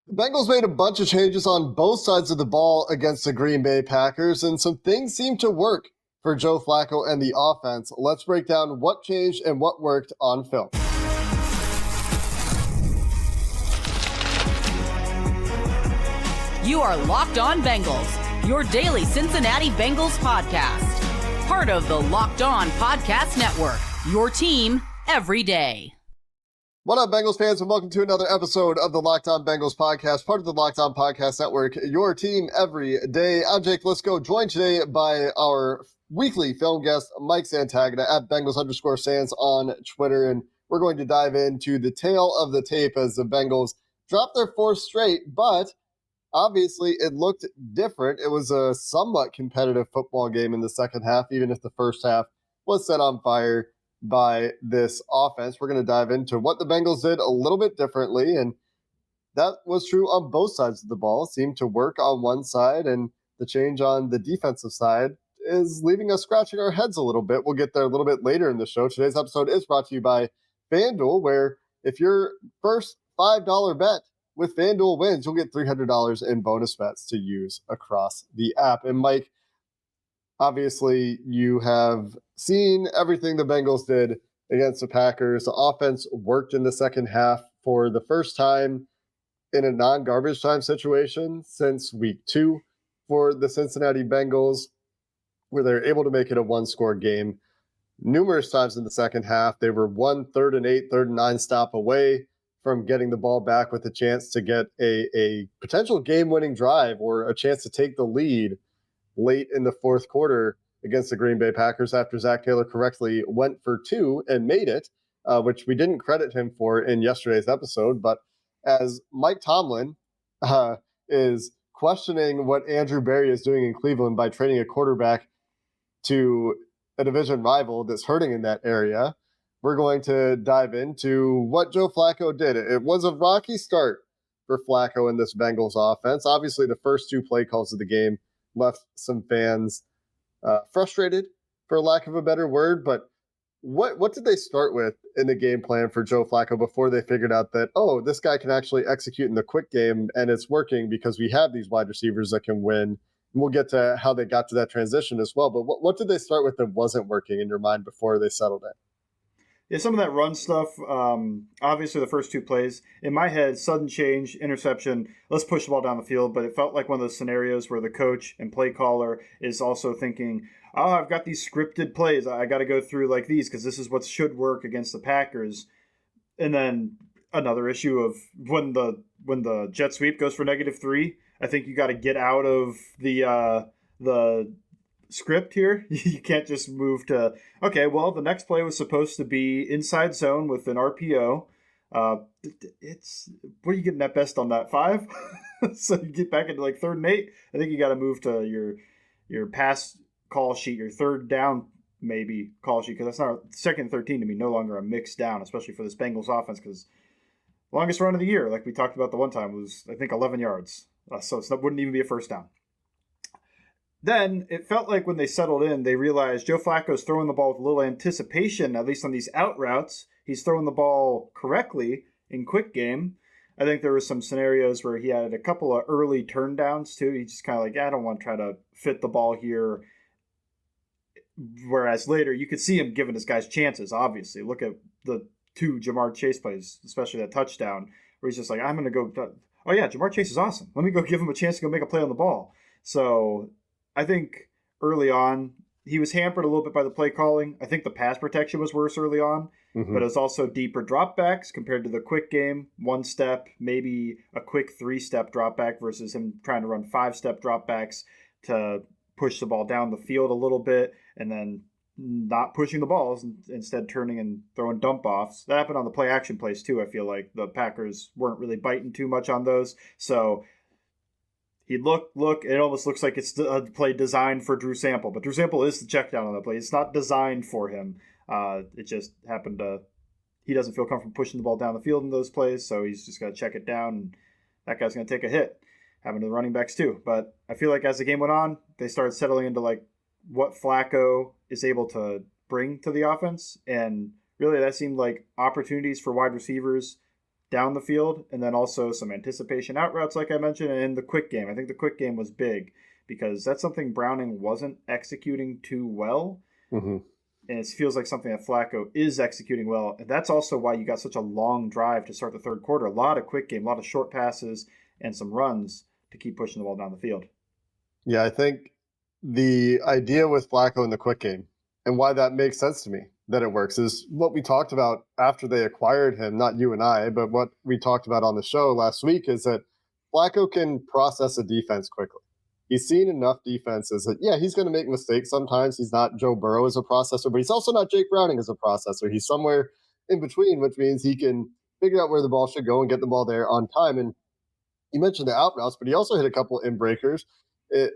The Bengals made a bunch of changes on both sides of the ball against the Green Bay Packers, and some things seemed to work for Joe Flacco and the offense. Let's break down what changed and what worked on film. You are Locked On Bengals, your daily Cincinnati Bengals podcast. Part of the Locked On Podcast Network, your team every day. What up, Bengals fans, and welcome to another episode of the Locked On Bengals podcast, part of the Locked On Podcast Network, your team every day. I'm Jake Liscow, joined today by our weekly film guest, Mike Santagata, at Bengals_Sans on Twitter, and we're going to dive into the tale of the tape as the Bengals dropped their fourth straight, but obviously it looked different. It was a somewhat competitive football game in the second half, even if the first half was set on fire by this offense. We're going to dive into what the Bengals did a little bit differently, and that was true on both sides of the ball. It seemed to work on one side, and the change on the defensive side is leaving us scratching our heads a little bit. We'll get there a little bit later in the show. Today's episode is brought to you by FanDuel, where if your first $5 bet with FanDuel wins, you'll get $300 in bonus bets to use across the app. And Mike, obviously, you have seen everything the Bengals did against the Packers. The offense worked in the second half for the first time in a non-garbage time situation since week 2 for the Cincinnati Bengals, where they're able to make it a one-score game. Numerous times in the second half, they were 1 3rd and 8, 3rd and 9 stop away from getting the ball back with a chance to get a potential game-winning drive or a chance to take the lead late in the fourth quarter against the Green Bay Packers after Zach Taylor correctly went for 2 and made it, which we didn't credit him for in yesterday's episode. But as Mike Tomlin is questioning what Andrew Berry is doing in Cleveland by trading a quarterback to a division rival that's hurting in that area, we're going to dive into what Joe Flacco did. It was a rocky start for Flacco in this Bengals offense. Obviously, the first 2 play calls of the game left some fans frustrated, for lack of a better word. But what did they start with in the game plan for Joe Flacco before they figured out that, oh, this guy can actually execute in the quick game, and it's working because we have these wide receivers that can win? And we'll get to how they got to that transition as well. But what did they start with that wasn't working in your mind before they settled it? Yeah, some of that run stuff, obviously the first 2 plays, in my head, sudden change, interception, let's push the ball down the field, but it felt like one of those scenarios where the coach and play caller is also thinking, oh, I've got these scripted plays, I got to go through like these because this is what should work against the Packers. And then another issue of when the jet sweep goes for -3, I think you got to get out of the script here. You can't just move to, okay, well, the next play was supposed to be inside zone with an RPO. It's, what are you getting at best on that, 5? So you get back into like 3rd and 8. I think you got to move to your pass call sheet, your 3rd down maybe call sheet, because that's not 2nd and 13 to me, no longer a mixed down, especially for this Bengals offense, because longest run of the year, like we talked about the one time, was I think 11 yards. So it wouldn't even be a first down. Then it felt like when they settled in, they realized Joe Flacco's throwing the ball with a little anticipation, at least on these out routes. He's throwing the ball correctly in quick game. I think there were some scenarios where he had a couple of early turn downs too. He's just kind of like, I don't want to try to fit the ball here. Whereas later, you could see him giving his guys chances, obviously. Look at the 2 Jamar Chase plays, especially that touchdown, where he's just like, I'm going to go, oh yeah, Jamar Chase is awesome. Let me go give him a chance to go make a play on the ball. So I think early on, he was hampered a little bit by the play calling. I think the pass protection was worse early on, but it was also deeper dropbacks compared to the quick game. 1 step, maybe a quick 3-step dropback versus him trying to run 5-step dropbacks to push the ball down the field a little bit and then not pushing the balls, instead turning and throwing dump offs. That happened on the play action plays too. I feel like the Packers weren't really biting too much on those. So he'd look, it almost looks like it's a play designed for Drew Sample, but Drew Sample is the check down on that play. It's not designed for him. It just happened to, he doesn't feel comfortable pushing the ball down the field in those plays, so he's just got to check it down, and that guy's going to take a hit. Happened to the running backs too. But I feel like as the game went on, they started settling into like what Flacco is able to bring to the offense, and really that seemed like opportunities for wide receivers down the field, and then also some anticipation out routes, like I mentioned, and the quick game. I think the quick game was big because that's something Browning wasn't executing too well. Mm-hmm. And it feels like something that Flacco is executing well. And that's also why you got such a long drive to start the third quarter. A lot of quick game, a lot of short passes, and some runs to keep pushing the ball down the field. Yeah, I think the idea with Flacco in the quick game and why that makes sense to me that it works is what we talked about after they acquired him, not you and I, but what we talked about on the show last week is that Flacco can process a defense quickly. He's seen enough defenses that, yeah, he's going to make mistakes sometimes. He's not Joe Burrow as a processor, but he's also not Jake Browning as a processor. He's somewhere in between, which means he can figure out where the ball should go and get the ball there on time. And you mentioned the out routes, but he also hit a couple in breakers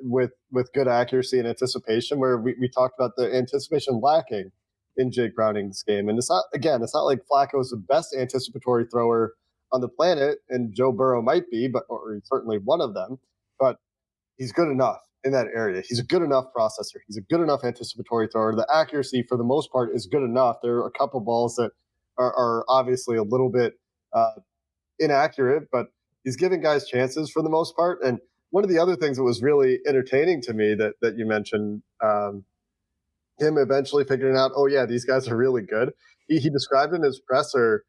with good accuracy and anticipation, where we talked about the anticipation lacking in Jake Browning's game. And it's not like Flacco is the best anticipatory thrower on the planet, and Joe Burrow might be, or certainly one of them, but he's good enough in that area. He's a good enough processor. He's a good enough anticipatory thrower. The accuracy, for the most part, is good enough. There are a couple balls that are obviously a little bit inaccurate, but he's giving guys chances for the most part. And one of the other things that was really entertaining to me that you mentioned, him eventually figuring out, oh yeah, these guys are really good. He described in his presser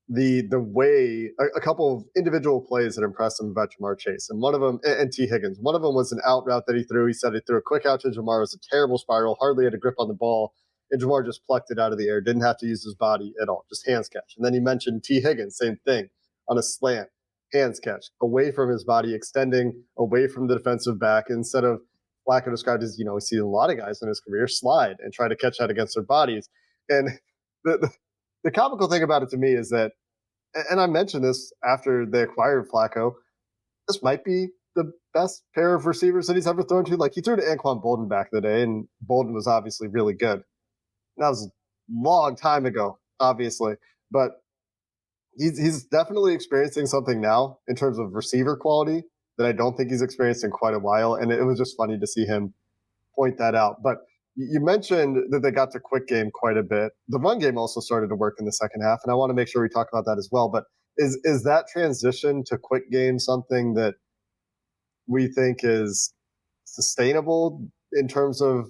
the way a couple of individual plays that impressed him about Jamar Chase, and one of them, and T. Higgins. One of them was an out route that he threw. He said he threw a quick out to Jamar. It was a terrible spiral, hardly had a grip on the ball, and Jamar just plucked it out of the air. Didn't have to use his body at all, just hands catch. And then he mentioned T. Higgins, same thing, on a slant, hands catch, away from his body, extending away from the defensive back, instead of Flacco described as, he's seen a lot of guys in his career slide and try to catch that against their bodies. And the comical thing about it to me is that, and I mentioned this after they acquired Flacco, this might be the best pair of receivers that he's ever thrown to. Like, he threw to Anquan Bolden back in the day, and Bolden was obviously really good. That was a long time ago, obviously. But he's definitely experiencing something now in terms of receiver quality that I don't think he's experienced in quite a while. And it was just funny to see him point that out. But you mentioned that they got to quick game quite a bit. The run game also started to work in the second half, and I want to make sure we talk about that as well. But is that transition to quick game something that we think is sustainable in terms of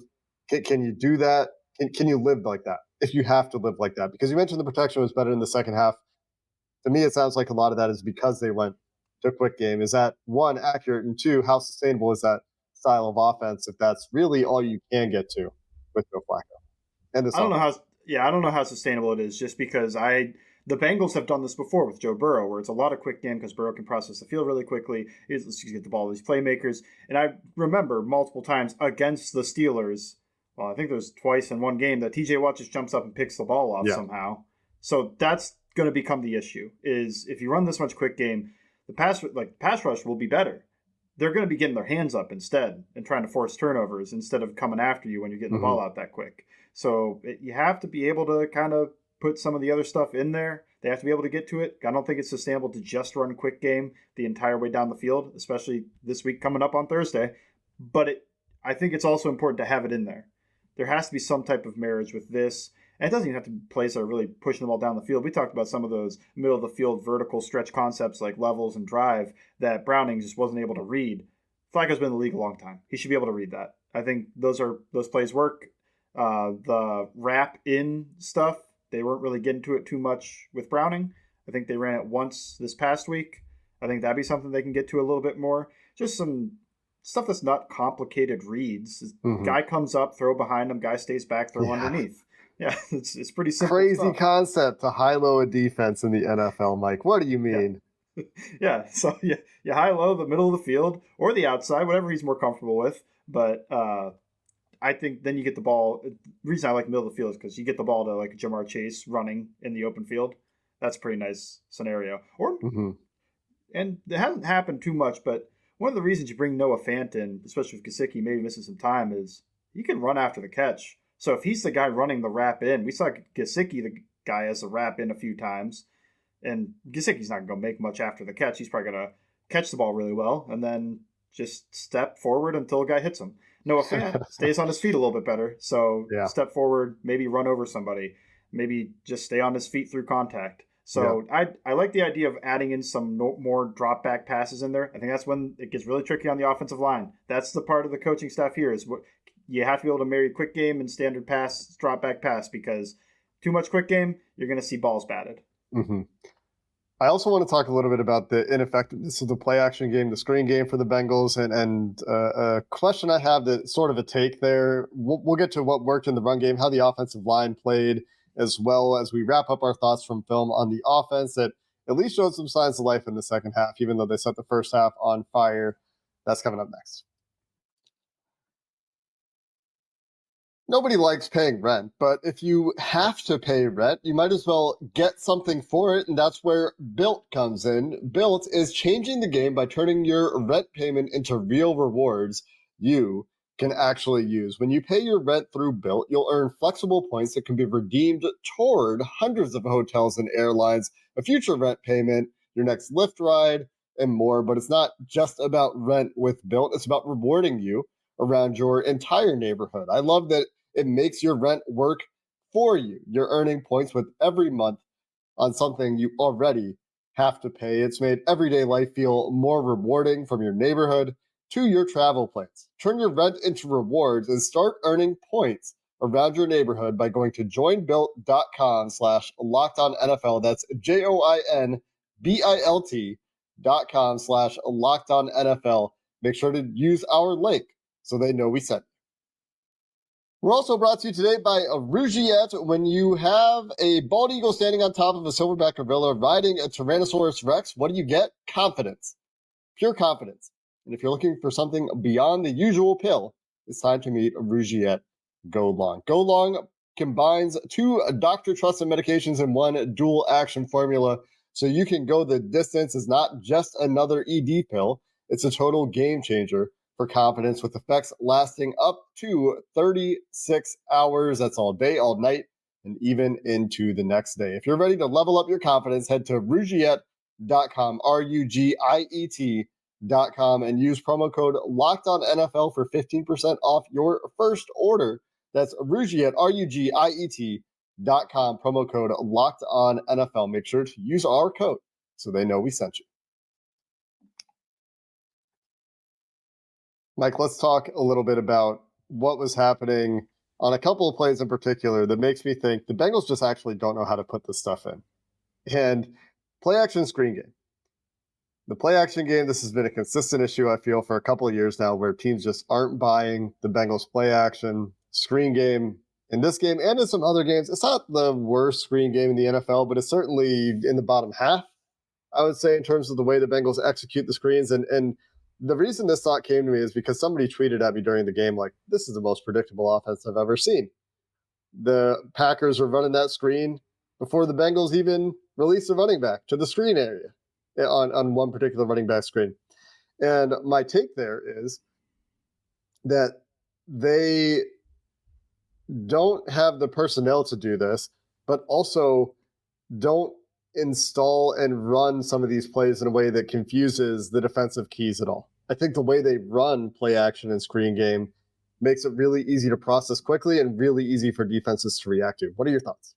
can you do that? Can you live like that if you have to live like that? Because you mentioned the protection was better in the second half. To me, it sounds like a lot of that is because they went to quick game. Is that, one, accurate, and two, how sustainable is that style of offense if that's really all you can get to with Joe Flacco? And I don't know how sustainable it is, just because the Bengals have done this before with Joe Burrow, where it's a lot of quick game because Burrow can process the field really quickly. Let's get the ball to these playmakers. And I remember multiple times against the Steelers, well, I think there's twice in one game that TJ Watt just jumps up and picks the ball off somehow. So that's going to become the issue, is if you run this much quick game, the pass rush will be better. They're going to be getting their hands up instead and trying to force turnovers instead of coming after you when you're getting the ball out that quick. So you have to be able to kind of put some of the other stuff in there. They have to be able to get to it. I don't think it's sustainable to just run a quick game the entire way down the field, especially this week coming up on Thursday. But I think it's also important to have it in there. There has to be some type of marriage with this. And it doesn't even have to be plays that are really pushing the ball down the field. We talked about some of those middle of the field vertical stretch concepts like levels and drive that Browning just wasn't able to read. Flacco's been in the league a long time. He should be able to read that. I think those plays work. The wrap in stuff, they weren't really getting to it too much with Browning. I think they ran it once this past week. I think that'd be something they can get to a little bit more. Just some stuff that's not complicated reads. Guy comes up, throw behind him, guy stays back, throw underneath. Yeah, it's pretty simple. Crazy stuff. concept to high-low a defense in the NFL, Mike. What do you mean? Yeah, so you high-low the middle of the field or the outside, whatever he's more comfortable with. But I think then you get the ball. The reason I like middle of the field is because you get the ball to like Jamar Chase running in the open field. That's a pretty nice scenario. And it hasn't happened too much, but one of the reasons you bring Noah Fant in, especially with Gesicki maybe missing some time, is he can run after the catch. So if he's the guy running the wrap in, we saw Gesicki, the guy, as a wrap in a few times, and Gesicki's not going to go make much after the catch. He's probably going to catch the ball really well and then just step forward until a guy hits him. Noah Fant stays on his feet a little bit better. So step forward, maybe run over somebody, maybe just stay on his feet through contact. So I like the idea of adding in some more drop back passes in there. I think that's when it gets really tricky on the offensive line. That's the part of the coaching staff here is what you have to be able to marry quick game and standard pass, drop back pass, because too much quick game, you're going to see balls batted. Mm-hmm. I also want to talk a little bit about the ineffectiveness of the play action game, the screen game for the Bengals, and a question I have that sort of a take there. We'll get to what worked in the run game, how the offensive line played, as well as we wrap up our thoughts from film on the offense that at least showed some signs of life in the second half, even though they set the first half on fire. That's coming up next. Nobody likes paying rent, but if you have to pay rent, you might as well get something for it, and that's where Built comes in. Built is changing the game by turning your rent payment into real rewards you can actually use. When you pay your rent through Built, you'll earn flexible points that can be redeemed toward hundreds of hotels and airlines, a future rent payment, your next Lyft ride, and more. But it's not just about rent with Built, it's about rewarding you around your entire neighborhood. I love that it makes your rent work for you. You're earning points with every month on something you already have to pay. It's made everyday life feel more rewarding, from your neighborhood to your travel plans. Turn your rent into rewards and start earning points around your neighborhood by going to joinbuilt.com/LockedOnNFL. That's JOINBILT.com/LockedOnNFL. Make sure to use our link so they know we sent you. We're also brought to you today by a Rugiet. When you have a bald eagle standing on top of a silverback gorilla riding a Tyrannosaurus Rex, what do you get? Confidence. Pure confidence. And if you're looking for something beyond the usual pill, it's time to meet Rugiet Go Long. Go Long combines 2 doctor-trusted medications in one dual-action formula, so you can go the distance. It's not just another ED pill. It's a total game changer for confidence, with effects lasting up to 36 hours. That's all day, all night, and even into the next day. If you're ready to level up your confidence, head to Rugiet.com, Rugiet.com, and use promo code LOCKEDONNFL for 15% off your first order. That's Rugiet, Rugiet.com, promo code LOCKEDONNFL. Make sure to use our code so they know we sent you. Mike, let's talk a little bit about what was happening on a couple of plays in particular that makes me think the Bengals just actually don't know how to put this stuff in. And play action screen game. The play action game, this has been a consistent issue, I feel, for a couple of years now, where teams just aren't buying the Bengals play action screen game. In this game and in some other games, it's not the worst screen game in the NFL, but it's certainly in the bottom half, I would say, in terms of the way the Bengals execute the screens. And the reason this thought came to me is because somebody tweeted at me during the game, like, this is the most predictable offense I've ever seen. The Packers were running that screen before the Bengals even released the running back to the screen area on one particular running back screen. And my take there is that they don't have the personnel to do this, but also don't install and run some of these plays in a way that confuses the defensive keys at all. I think the way they run play action and screen game makes it really easy to process quickly and really easy for defenses to react to. What are your thoughts?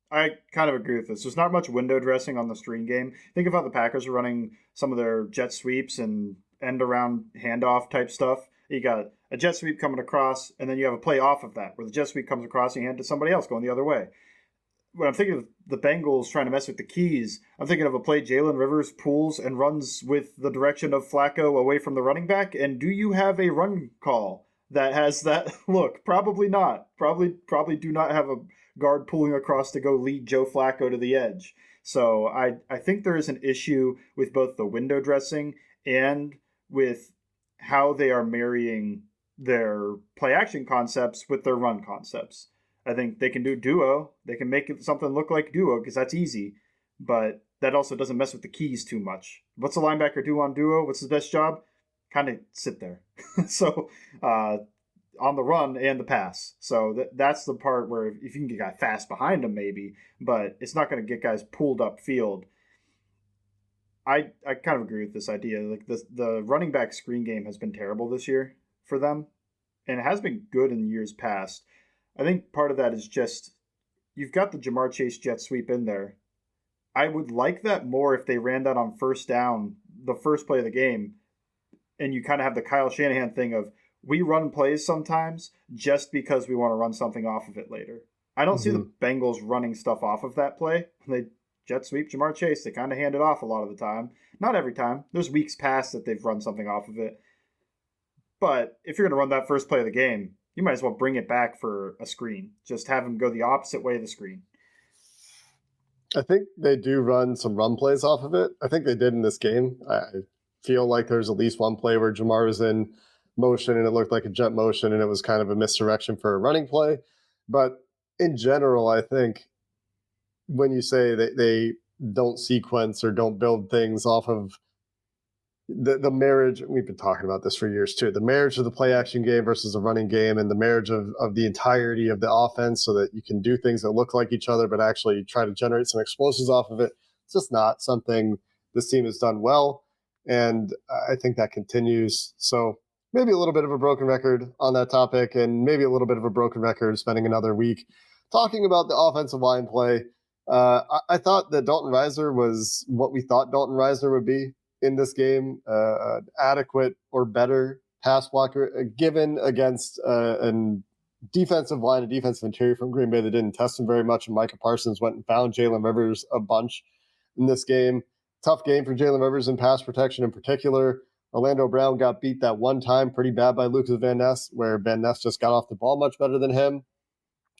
I kind of agree with this. There's not much window dressing on the screen game. Think of how the Packers are running some of their jet sweeps and end around handoff type stuff. You got a jet sweep coming across, and then you have a play off of that, where the jet sweep comes across and you hand it to somebody else going the other way. When I'm thinking of the Bengals trying to mess with the keys, I'm thinking of a play Jalen Rivers pulls and runs with the direction of Flacco away from the running back. And do you have a run call that has that look? Probably not. Probably do not have a guard pulling across to go lead Joe Flacco to the edge. So I think there is an issue with both the window dressing and with how they are marrying their play action concepts with their run concepts. I think they can do duo. They can make it something look like duo because that's easy, but that also doesn't mess with the keys too much. What's a linebacker do on duo? What's his best job? Kind of sit there. So on the run and the pass. So that's the part where if you can get a guy fast behind him, maybe, but it's not going to get guys pulled up field. I kind of agree with this idea. Like the running back screen game has been terrible this year for them, and it has been good in years past. I think part of that is just you've got the Jamar Chase jet sweep in there, I would like that more if they ran that on first down, the first play of the game, and you kind of have the Kyle Shanahan thing of we run plays sometimes just because we want to run something off of it later. I don't see the Bengals running stuff off of that play. They jet sweep Jamar Chase. They kind of hand it off a lot of the time. Not every time. There's weeks past that they've run something off of it. But if you're going to run that first play of the game, you might as well bring it back for a screen. Just have them go the opposite way of the screen. I think they do run some run plays off of it. I think they did in this game. I feel like there's at least one play where Jamar was in motion and it looked like a jet motion and it was kind of a misdirection for a running play. But in general, I think when you say that they don't sequence or don't build things off of the marriage, we've been talking about this for years too, the marriage of the play action game versus the running game, and the marriage of the entirety of the offense so that you can do things that look like each other but actually try to generate some explosives off of it. It's just not something this team has done well, and I think that continues. So maybe a little bit of a broken record on that topic, and maybe a little bit of a broken record spending another week talking about the offensive line play. I thought that Dalton Risner was what we thought Dalton Risner would be in this game, adequate or better pass blocker, given against a defensive line, a defensive interior from Green Bay that didn't test him very much, and Micah Parsons went and found Jalen Rivers a bunch in this game. Tough game for Jalen Rivers in pass protection in particular. Orlando Brown got beat that one time pretty bad by Lucas Van Ness, where Van Ness just got off the ball much better than him.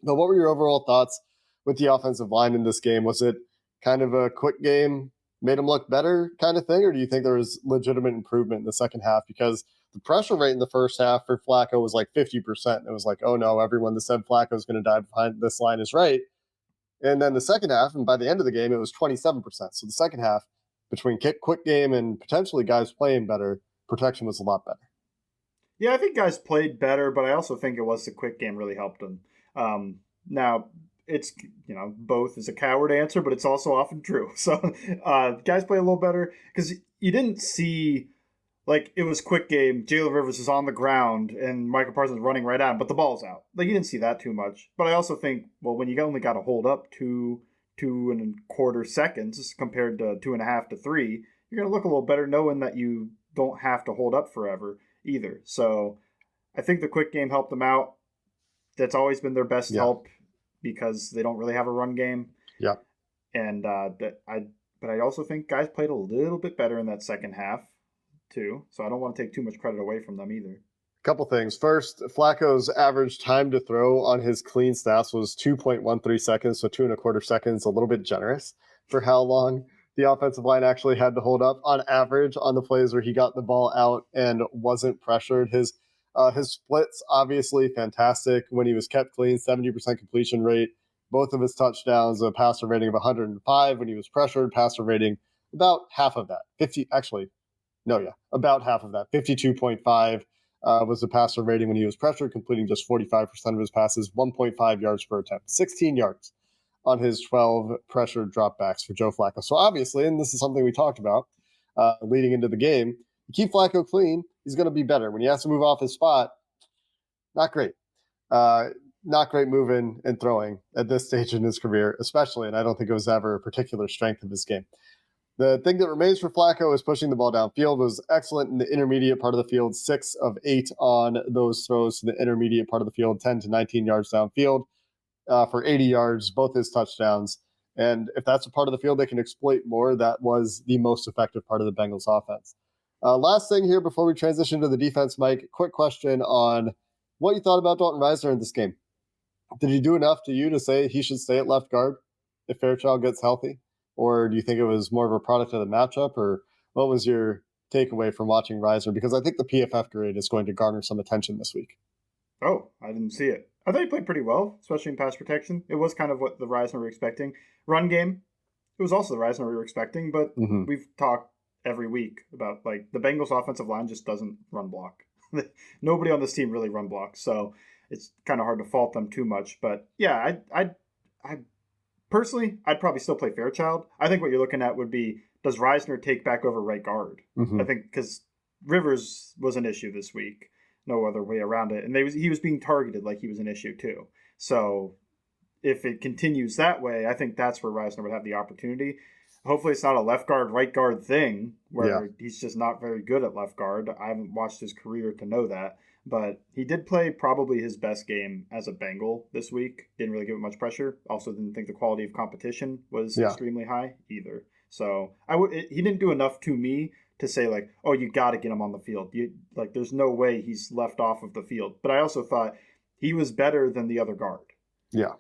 But what were your overall thoughts with the offensive line in this game? Was it kind of a quick game, made them look better kind of thing, or do you think there was legitimate improvement in the second half? Because the pressure rate in the first half for Flacco was like 50%. It was like, oh no, everyone that said Flacco is going to die behind this line is right. And then the second half, and by the end of the game, it was 27%. So the second half, between quick game and potentially guys playing better, protection was a lot better. Yeah, I think guys played better, but I also think it was the quick game really helped them. Now, it's, both is a coward answer, but it's also often true. So guys play a little better because you didn't see, like, it was quick game. Jalen Rivers is on the ground and Michael Parsons running right at him, but the ball's out. Like, you didn't see that too much. But I also think, well, when you only got to hold up 2.25 seconds compared to 2.5 to 3, you're going to look a little better knowing that you don't have to hold up forever either. So I think the quick game helped them out. That's always been their best help because they don't really have a run game. Yeah. And but I also think guys played a little bit better in that second half too. So I don't want to take too much credit away from them either. Couple things. First, Flacco's average time to throw on his clean stats was 2.13 seconds, so 2.25 seconds, a little bit generous for how long the offensive line actually had to hold up on average on the plays where he got the ball out and wasn't pressured. His splits, obviously fantastic when he was kept clean, 70% completion rate. Both of his touchdowns, a passer rating of 105. When he was pressured, passer rating about half of that. About half of that. 52.5 was the passer rating when he was pressured, completing just 45% of his passes, 1.5 yards per attempt, 16 yards on his 12 pressured dropbacks for Joe Flacco. So obviously, and this is something we talked about leading into the game, you keep Flacco clean, he's going to be better. When he has to move off his spot, not great. Not great moving and throwing at this stage in his career, especially, and I don't think it was ever a particular strength of his game. The thing that remains for Flacco is pushing the ball downfield. Was excellent in the intermediate part of the field, 6 of 8 on those throws to the intermediate part of the field, 10 to 19 yards downfield for 80 yards, both his touchdowns. And if that's a part of the field they can exploit more, that was the most effective part of the Bengals offense. Last thing here before we transition to the defense, Mike, quick question on what you thought about Dalton Risner in this game. Did he do enough to you to say he should stay at left guard if Fairchild gets healthy? Or do you think it was more of a product of the matchup? Or what was your takeaway from watching Risner? Because I think the PFF grade is going to garner some attention this week. Oh, I didn't see it. I thought he played pretty well, especially in pass protection. It was kind of what the Risner were expecting. Run game, it was also the Risner we were expecting, but we've talked every week about, like, the Bengals offensive line just doesn't run block. Nobody on this team really run blocks, so it's kind of hard to fault them too much. But yeah, I personally, I'd probably still play Fairchild. I think what you're looking at would be, does Risner take back over right guard? I think because Rivers was an issue this week. No other way around it. And he was being targeted like he was an issue too. So if it continues that way, I think that's where Risner would have the opportunity. hopefully it's not a left guard, right guard thing where he's just not very good at left guard. I haven't watched his career to know that. But he did play probably his best game as a Bengal this week. Didn't really give it much pressure. Also didn't think the quality of competition was extremely high either. So he didn't do enough to me to say like, oh, you got to get him on the field. There's no way he's left off of the field. But I also thought he was better than the other guard. Yeah.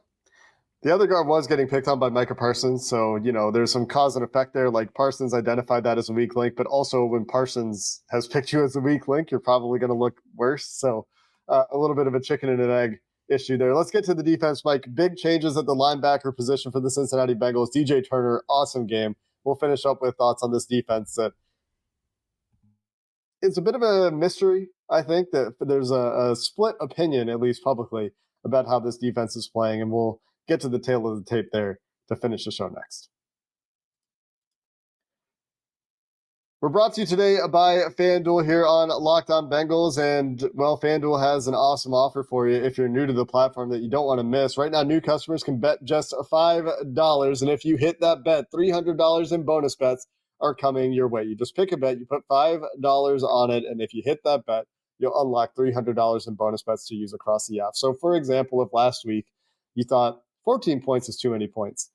The other guard was getting picked on by Micah Parsons, so, there's some cause and effect there. Like, Parsons identified that as a weak link, but also when Parsons has picked you as a weak link, you're probably going to look worse. So a little bit of a chicken and an egg issue there. Let's get to the defense, Mike. Big changes at the linebacker position for the Cincinnati Bengals. DJ Turner, awesome game. We'll finish up with thoughts on this defense that it's a bit of a mystery, I think, that there's a split opinion, at least publicly, about how this defense is playing, and we'll get to the tail of the tape there to finish the show next. We're brought to you today by FanDuel here on Locked On Bengals, and, well, FanDuel has an awesome offer for you if you're new to the platform that you don't want to miss. Right now, new customers can bet just $5, and if you hit that bet, $300 in bonus bets are coming your way. You just pick a bet, you put $5 on it, and if you hit that bet, you'll unlock $300 in bonus bets to use across the app. So, for example, if last week you thought 14 points is too many points,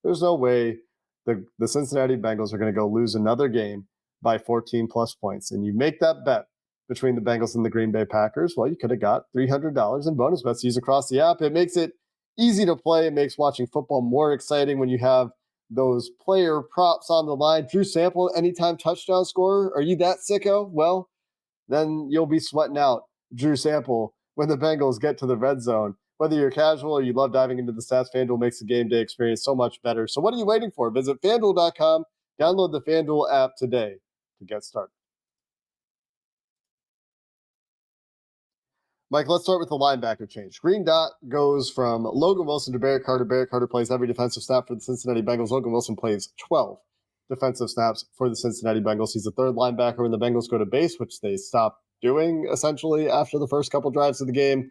there's no way the Cincinnati Bengals are going to go lose another game by 14 plus points. And you make that bet between the Bengals and the Green Bay Packers, well, you could have got $300 in bonus bets to use across the app. It makes it easy to play. It makes watching football more exciting when you have those player props on the line. Drew Sample, anytime touchdown scorer. Are you that sicko? Well, then you'll be sweating out Drew Sample when the Bengals get to the red zone. Whether you're casual or you love diving into the stats, FanDuel makes the game day experience so much better. So what are you waiting for? Visit FanDuel.com, download the FanDuel app today to get started. Mike, let's start with the linebacker change. Green dot goes from Logan Wilson to Barrett Carter. Barrett Carter plays every defensive snap for the Cincinnati Bengals. Logan Wilson plays 12 defensive snaps for the Cincinnati Bengals. He's the third linebacker when the Bengals go to base, which they stopped doing essentially after the first couple drives of the game.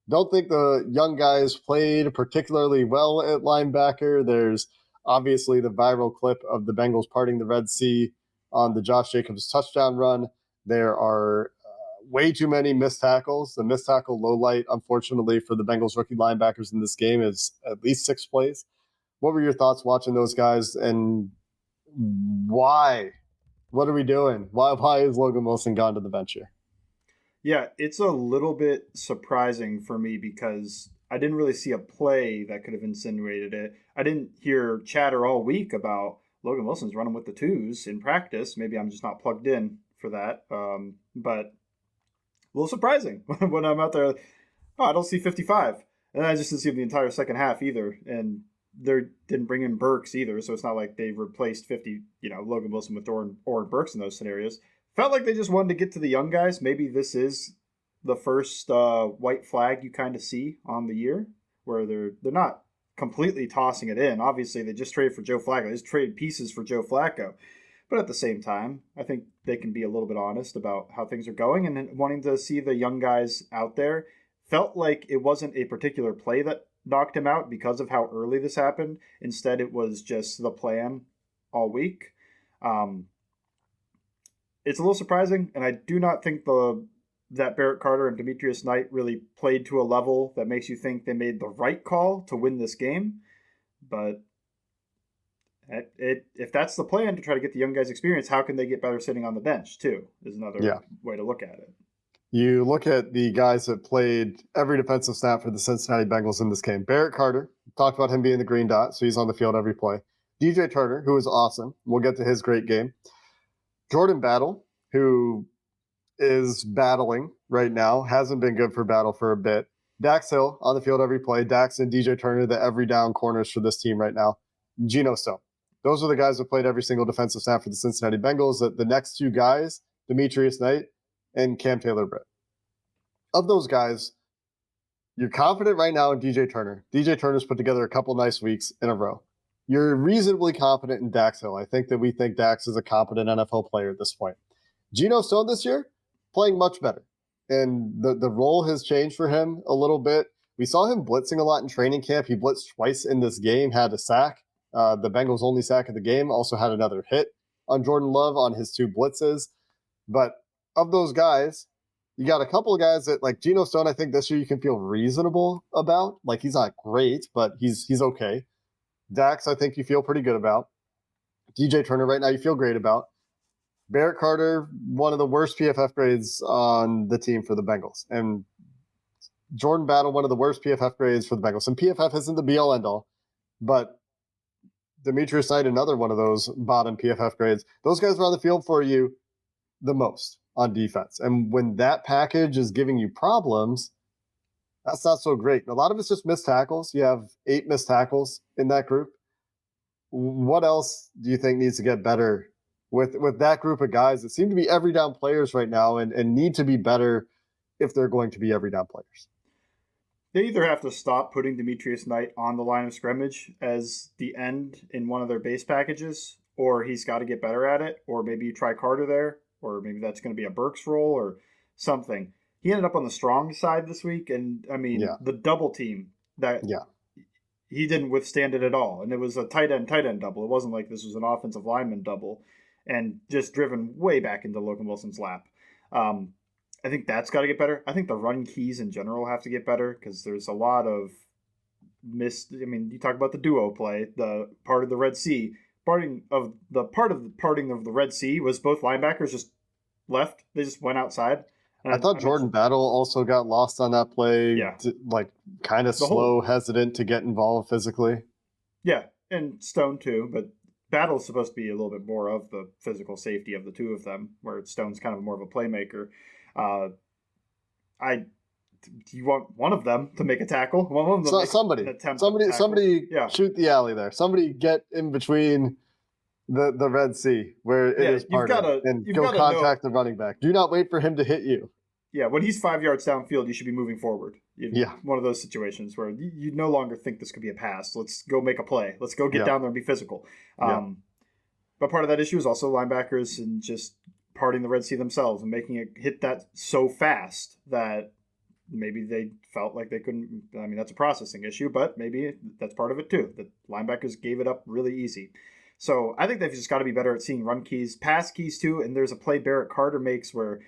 Don't think the young guys played particularly well at linebacker. There's obviously the viral clip of the Bengals parting the Red Sea on the Josh Jacobs touchdown run. There are way too many missed tackles. The missed tackle low light, unfortunately, for the Bengals rookie linebackers in this game is at least 6 plays. What were your thoughts watching those guys, and why? What are we doing? Why is Logan Wilson gone to the bench here? Yeah, it's a little bit surprising for me because I didn't really see a play that could have insinuated it. I didn't hear chatter all week about Logan Wilson's running with the twos in practice. Maybe I'm just not plugged in for that. But a little surprising when I'm out there. Oh, I don't see 55. And I just didn't see him the entire second half either. And they didn't bring in Burks either. So it's not like they replaced Logan Wilson with Oren Burks in those scenarios. Felt like they just wanted to get to the young guys. Maybe this is the first white flag you kind of see on the year where they're not completely tossing it in. Obviously, they just traded for Joe Flacco. They just traded pieces for Joe Flacco. But at the same time, I think they can be a little bit honest about how things are going and wanting to see the young guys out there. Felt like it wasn't a particular play that knocked him out because of how early this happened. Instead, it was just the plan all week. It's a little surprising, and I do not think that Barrett Carter and Demetrius Knight really played to a level that makes you think they made the right call to win this game. But if that's the plan to try to get the young guys experience, how can they get better sitting on the bench, too, is another way to look at it. You look at the guys that played every defensive snap for the Cincinnati Bengals in this game. Barrett Carter, talked about him being the green dot, so he's on the field every play. DJ Turner, who is awesome. We'll get to his great game. Jordan Battle, who is battling right now, hasn't been good for Battle for a bit. Dax Hill on the field every play. Dax and DJ Turner, the every down corners for this team right now. Geno Stone. Those are the guys that played every single defensive snap for the Cincinnati Bengals. The next two guys, Demetrius Knight and Cam Taylor-Britt. Of those guys, you're confident right now in DJ Turner. DJ Turner's put together a couple nice weeks in a row. You're reasonably confident in Dax Hill. I think that we think Dax is a competent NFL player at this point. Geno Stone this year, playing much better. And the role has changed for him a little bit. We saw him blitzing a lot in training camp. He blitzed twice in this game, had a sack. The Bengals' only sack of the game, also had another hit on Jordan Love on his 2 blitzes. But of those guys, you got a couple of guys that, like Geno Stone, I think this year you can feel reasonable about. Like, he's not great, but he's okay. Dax, I think you feel pretty good about. DJ Turner right now you feel great about. Barrett Carter, one of the worst PFF grades on the team for the Bengals. And Jordan Battle, one of the worst PFF grades for the Bengals. And PFF isn't the be-all, end-all. But Demetrius Knight, another one of those bottom PFF grades. Those guys are on the field for you the most on defense. And when that package is giving you problems, that's not so great. A lot of it's just missed tackles. You have 8 missed tackles in that group. What else do you think needs to get better with that group of guys that seem to be every down players right now and need to be better if they're going to be every down players? They either have to stop putting Demetrius Knight on the line of scrimmage as the end in one of their base packages, or he's got to get better at it, or maybe you try Carter there, or maybe that's going to be a Burks role or something. He ended up on the strong side this week, and I mean, the double team that he didn't withstand it at all. And it was a tight end double. It wasn't like this was an offensive lineman double and just driven way back into Logan Wilson's lap. I think that's got to get better. I think the run keys in general have to get better because there's a lot of missed. I mean, you talk about the duo play, the part of the Red Sea. Parting of the Red Sea was both linebackers just left. They just went outside. I thought Jordan Battle also got lost on that play. Yeah. Like kind of slow, hesitant to get involved physically. Yeah, and Stone too, but Battle's supposed to be a little bit more of the physical safety of the two of them, where Stone's kind of more of a playmaker. You want one of them to make a tackle? One of them somebody shoot the alley there. Somebody get in between the Red Sea where it is parted and go contact the running back. Do not wait for him to hit you. Yeah, when he's 5 yards downfield, you should be moving forward. One of those situations where you no longer think this could be a pass. Let's go make a play. Let's go get down there and be physical. But part of that issue is also linebackers and just parting the Red Sea themselves and making it hit that so fast that maybe they felt like they couldn't. I mean, that's a processing issue, but maybe that's part of it too. The linebackers gave it up really easy. So I think they've just got to be better at seeing run keys, pass keys too. And there's a play Barrett Carter makes where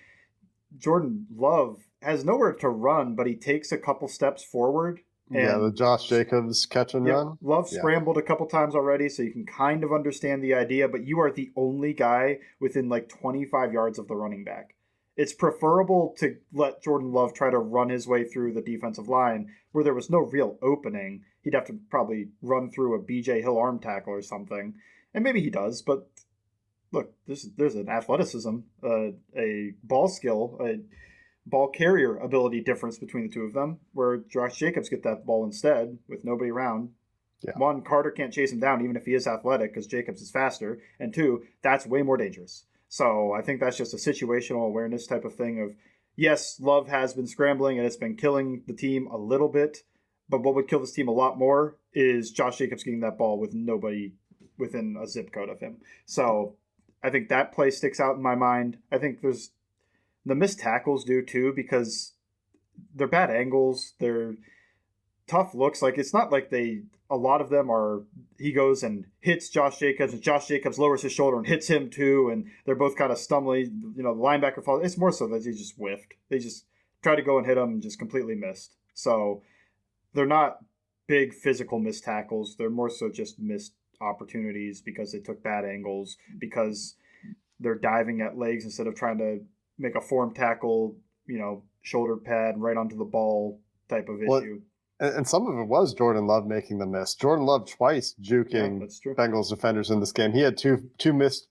Jordan Love has nowhere to run, but he takes a couple steps forward. And the Josh Jacobs catch and run. Love scrambled a couple times already, so you can kind of understand the idea, but you are the only guy within like 25 yards of the running back. It's preferable to let Jordan Love try to run his way through the defensive line where there was no real opening. He'd have to probably run through a BJ Hill arm tackle or something. And maybe he does, but look, there's an athleticism, a ball skill, a ball carrier ability difference between the two of them, where Josh Jacobs get that ball instead with nobody around. Yeah. One, Carter can't chase him down even if he is athletic because Jacobs is faster. And two, that's way more dangerous. So I think that's just a situational awareness type of thing of, yes, Love has been scrambling and it's been killing the team a little bit, but what would kill this team a lot more is Josh Jacobs getting that ball with nobody within a zip code of him. So I think that play sticks out in my mind. I think there's the missed tackles do too, because they're bad angles. They're tough looks. Like it's not like a lot of them are, he goes and hits Josh Jacobs and Josh Jacobs lowers his shoulder and hits him too. And they're both kind of stumbling, the linebacker falls. It's more so that he just whiffed. They just tried to go and hit him and just completely missed. So they're not big physical missed tackles. They're more so just missed opportunities because they took bad angles, because they're diving at legs instead of trying to make a form tackle, shoulder pad right onto the ball type of issue. And some of it was Jordan Love making the miss. Jordan Love twice juking Bengals defenders in this game. He had two missed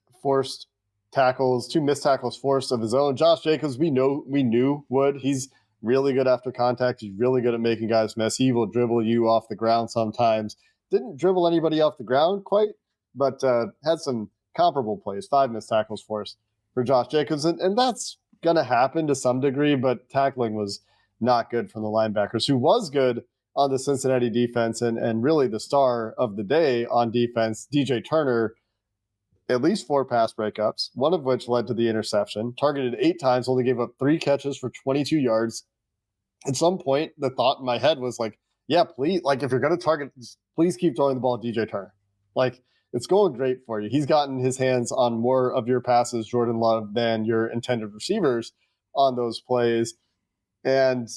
tackles forced of his own. Josh Jacobs, we knew would. He's really good after contact. He's really good at making guys miss. He will dribble you off the ground sometimes. Didn't dribble anybody off the ground quite, but had some comparable plays. 5 missed tackles forced for Josh Jacobs. And that's going to happen to some degree, but tackling was not good from the linebackers, who was good on the Cincinnati defense and really the star of the day on defense. DJ Turner, at least 4 pass breakups, one of which led to the interception, targeted 8 times, only gave up 3 catches for 22 yards. At some point, the thought in my head was like, yeah, please, like if you're going to target, please keep throwing the ball at DJ Turner. Like, it's going great for you. He's gotten his hands on more of your passes, Jordan Love, than your intended receivers on those plays. And,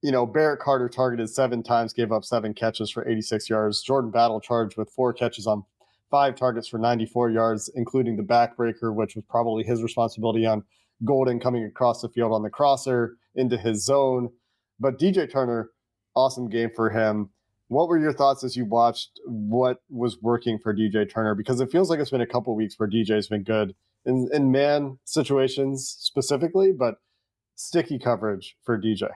Barrett Carter targeted 7 times, gave up 7 catches for 86 yards. Jordan Battle charged with 4 catches on 5 targets for 94 yards, including the backbreaker, which was probably his responsibility on Golden coming across the field on the crosser into his zone. But DJ Turner, awesome game for him. What were your thoughts as you watched what was working for DJ Turner? Because it feels like it's been a couple of weeks where DJ's been good in man situations specifically, but sticky coverage for DJ.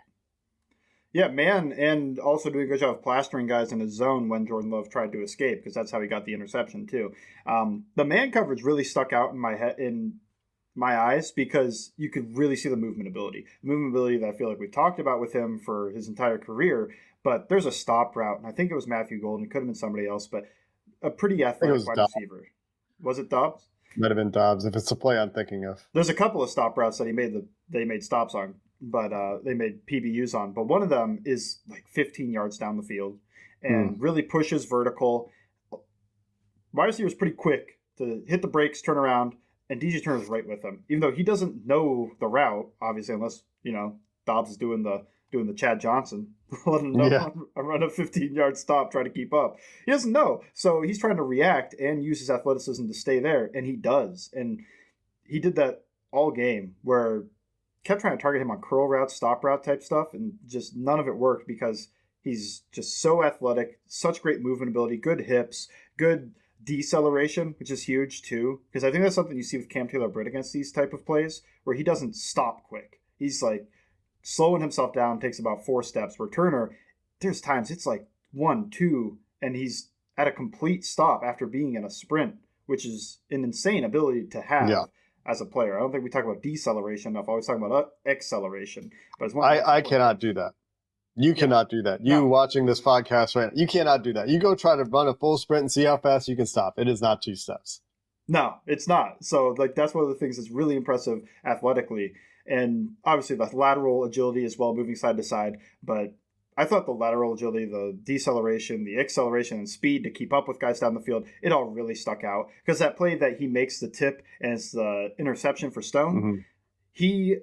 Yeah, man, and also doing a good job of plastering guys in his zone when Jordan Love tried to escape, because that's how he got the interception too. The man coverage really stuck out in my eyes because you could really see the movement ability that I feel like we've talked about with him for his entire career. But there's a stop route, and I think it was Matthew Golden. It could have been somebody else, but a pretty athletic wide receiver. Was it Dobbs? Might have been Dobbs if it's the play I'm thinking of. There's a couple of stop routes that they made stops on, but they made PBUs on. But one of them is like 15 yards down the field and really pushes vertical. Wide receiver is pretty quick to hit the brakes, turn around, and DJ Turner's right with him. Even though he doesn't know the route, obviously, unless, Dobbs is doing the Chad Johnson. Let him know I run a 15-yard stop, try to keep up. He doesn't know. So he's trying to react and use his athleticism to stay there, and he does. And he did that all game where kept trying to target him on curl routes, stop route type stuff, and just none of it worked because he's just so athletic, such great movement ability, good hips, good deceleration, which is huge too. Because I think that's something you see with Cam Taylor-Britt against these type of plays, where he doesn't stop quick. He's like slowing himself down, takes about 4 steps. Where Turner, there's times it's like 1, 2, and he's at a complete stop after being in a sprint, which is an insane ability to have as a player. I don't think we talk about deceleration enough. I always talk about acceleration. But it's I cannot do that. You cannot do that. You watching this podcast right now, you cannot do that. You go try to run a full sprint and see how fast you can stop. It is not 2 steps. No, it's not. So that's one of the things that's really impressive athletically. And obviously the lateral agility as well, moving side to side. But I thought the lateral agility, the deceleration, the acceleration, and speed to keep up with guys down the field, it all really stuck out. Because that play that he makes the tip and it's the interception for Stone, he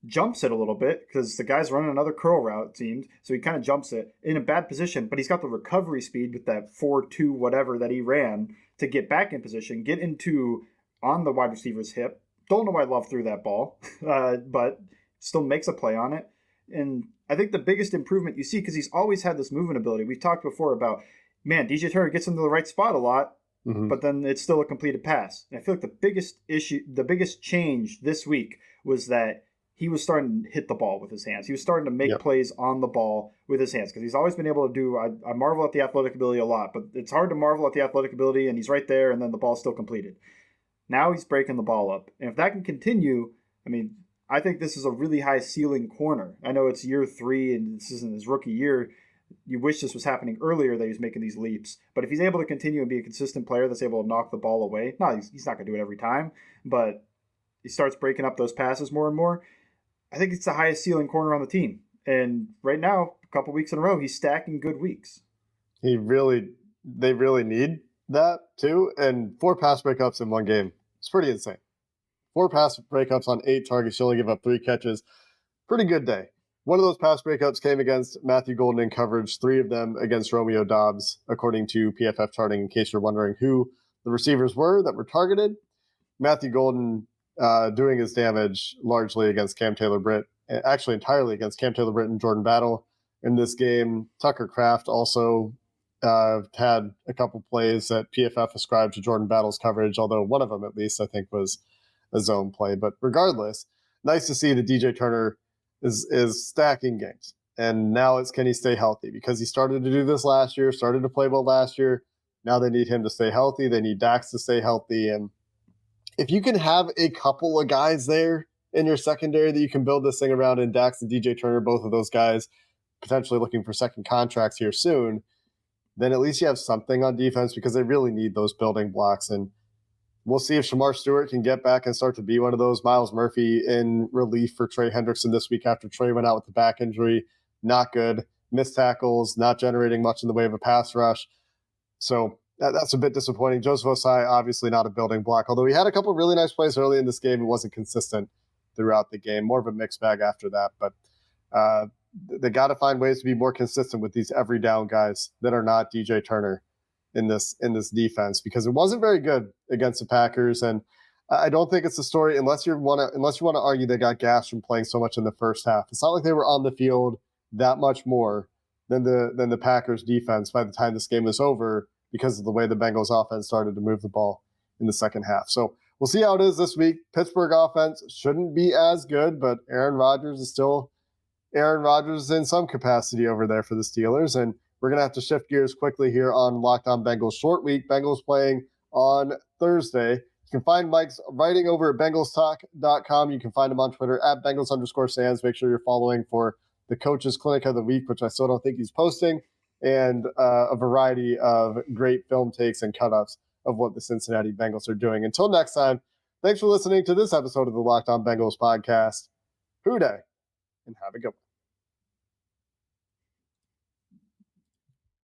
jumps it a little bit because the guy's running another curl route, it seemed. So he kind of jumps it in a bad position, but he's got the recovery speed with that 4.2 whatever that he ran to get back in position, get into on the wide receiver's hip. Don't know why Love threw that ball, but still makes a play on it. And I think the biggest improvement you see, because he's always had this movement ability. We've talked before about, man, DJ Turner gets into the right spot a lot, but then it's still a completed pass. And I feel like the biggest change this week was that he was starting to hit the ball with his hands. He was starting to make plays on the ball with his hands because he's always been able to do, I marvel at the athletic ability a lot, but it's hard to marvel at the athletic ability and he's right there and then the ball's still completed. Now he's breaking the ball up. And if that can continue, I think this is a really high ceiling corner. I know it's year 3 and this isn't his rookie year. You wish this was happening earlier that he was making these leaps. But if he's able to continue and be a consistent player that's able to knock the ball away, he's not going to do it every time, but he starts breaking up those passes more and more. I think it's the highest ceiling corner on the team. And right now, a couple weeks in a row, he's stacking good weeks. They really need that too. And 4 pass breakups in one game. It's pretty insane. 4 pass breakups on 8 targets. You only give up 3 catches. Pretty good day. One of those pass breakups came against Matthew Golden in coverage, 3 of them against Romeo Dobbs, according to PFF charting, in case you're wondering who the receivers were that were targeted. Matthew Golden doing his damage largely against Cam Taylor-Britt, actually entirely against Cam Taylor-Britt and Jordan Battle in this game. Tucker Kraft also had a couple plays that PFF ascribed to Jordan Battle's coverage, although one of them at least I think was a zone play. But regardless, nice to see that DJ Turner is stacking games. And now it's, can he stay healthy? Because he started to do this last year, started to play well last year. Now they need him to stay healthy. They need Dax to stay healthy. And if you can have a couple of guys there in your secondary that you can build this thing around, in Dax and DJ Turner, both of those guys potentially looking for second contracts here soon, then at least you have something on defense, because they really need those building blocks. And we'll see if Shamar Stewart can get back and start to be one of those. Miles Murphy in relief for Trey Hendrickson this week after Trey went out with the back injury. Not good. Missed tackles, not generating much in the way of a pass rush. So That's a bit disappointing. Joseph Osai, obviously not a building block, although he had a couple of really nice plays early in this game. It wasn't consistent throughout the game. More of a mixed bag after that. But they got to find ways to be more consistent with these every down guys that are not DJ Turner in this defense, because it wasn't very good against the Packers. And I don't think it's a story unless you want to argue they got gassed from playing so much in the first half. It's not like they were on the field that much more than the Packers defense by the time this game was over, because of the way the Bengals offense started to move the ball in the second half. So we'll see how it is this week. Pittsburgh offense shouldn't be as good, but Aaron Rodgers is still Aaron Rodgers in some capacity over there for the Steelers. And we're going to have to shift gears quickly here on Locked On Bengals short week. Bengals playing on Thursday. You can find Mike's writing over at bengalstalk.com. You can find him on Twitter at Bengals_Sands. Make sure you're following for the Coaches Clinic of the Week, which I still don't think he's posting, and a variety of great film takes and cut-ups of what the Cincinnati Bengals are doing. Until next time, thanks for listening to this episode of the Locked On Bengals podcast. Hoo day, and have a good one.